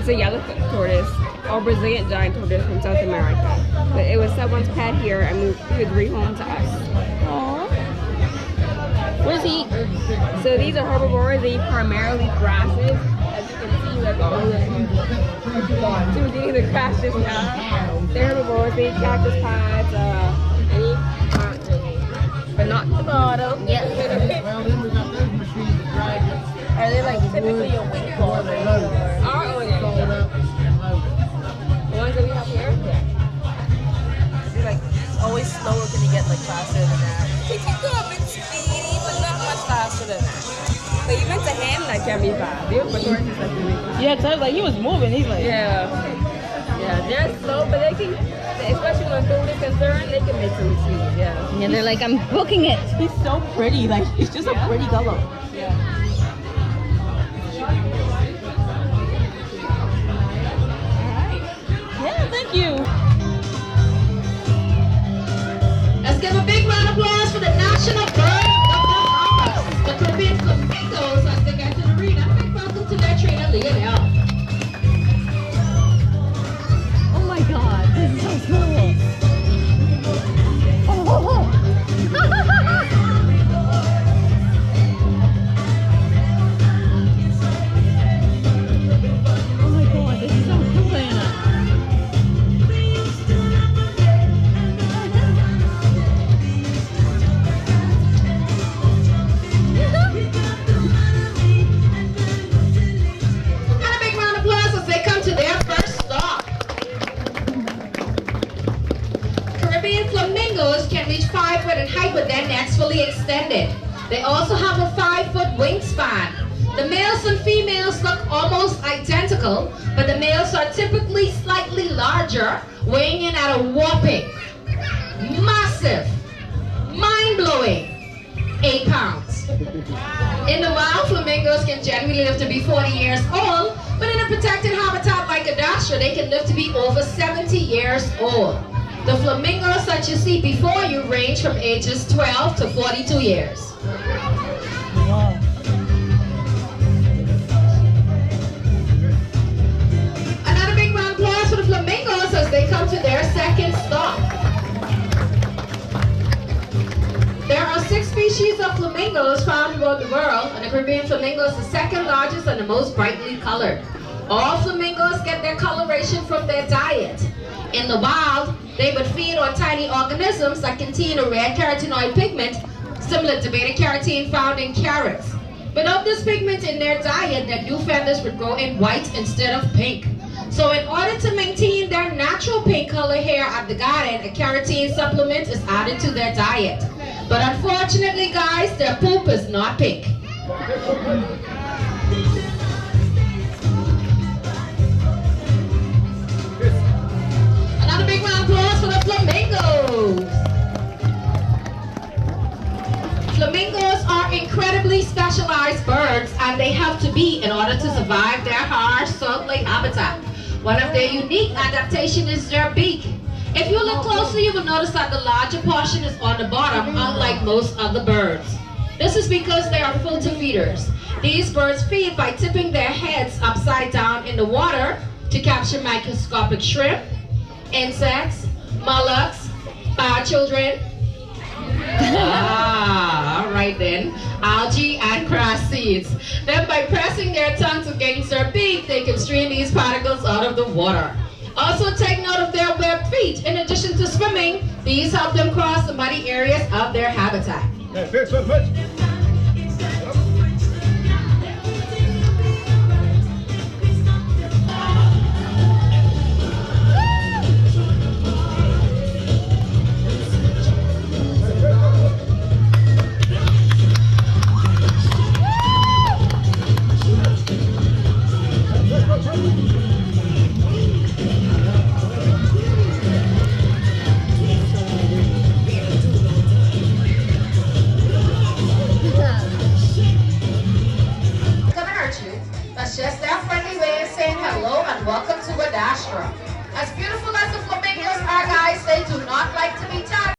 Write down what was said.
It's a yellow tortoise, or Brazilian giant tortoise from South America. But it was someone's pet here, and he would bring home to us. Aww. What does he eat? So these are herbivores. They eat primarily grasses. As you can see, like all the she was eating the grass just now. They're herbivores. They eat cactus pods, and eat plants, really, but not the bottom. Yeah. Well, then we got those machines that drag it. Are they like typically a wing ball? They load it. Our own, yeah. Fold it up and load it. The ones that we have here? Yeah. They're like always slower. Can you get like faster than that? They can go a bit speedy, but not much faster than that. But even to him, that can be fast. The tortoise is like really fast. Yeah, cause I was like, he was moving. He's like, Yeah. Yeah, they're slow, but they can, especially when food is concerned, they can make some speed, yeah. and they're like, I'm booking it. He's so pretty. Like, he's just a pretty color. Yeah. Yeah, thank you. Let's give a big round of applause for the national bird of the Bahamas, the Caribbean flamingos, as they get to the arena. Big welcome to their trainer, Lionel. Oh my god, this is so cool. Oh, oh, oh. Oh my god, this is so cool, Anna. And a big round of applause as they come to their first stop. Caribbean flamingos can reach 5 foot in height with their necks fully extended. They also have a 5-foot wingspan. The males and females look almost identical, but the males are typically slightly larger, weighing in at a whopping, massive, mind-blowing 8 pounds. In the wild, flamingos can generally live to be 40 years old, but in a protected habitat like Ardastra, they can live to be over 70 years old. The flamingos that you see before you range from ages 12 to 42 years. Wow. Another big round of applause for the flamingos as they come to their second stop. There are 6 species of flamingos found around the world, and the Caribbean flamingo is the second largest and the most brightly colored. All flamingos get their coloration from their diet. In the wild, they would feed on tiny organisms that contain a red carotenoid pigment, similar to beta-carotene found in carrots. Without this pigment in their diet, their new feathers would grow in white instead of pink. So in order to maintain their natural pink color hair at the garden, a carotene supplement is added to their diet. But unfortunately, guys, their poop is not pink. Another big round of applause for the flamingos. Flamingos are incredibly specialized birds, and they have to be in order to survive their harsh salt-lake habitat. One of their unique adaptations is their beak. If you look closely, you will notice that the larger portion is on the bottom, unlike most other birds. This is because they are filter feeders. These birds feed by tipping their heads upside down in the water to capture microscopic shrimp, insects, mollusks, children. All right then. Algae and grass seeds. Then by pressing their tongues against their beak, they can strain these particles out of the water. Also take note of their webbed feet. In addition to swimming, these help them cross the muddy areas of their habitat. That's it, so much.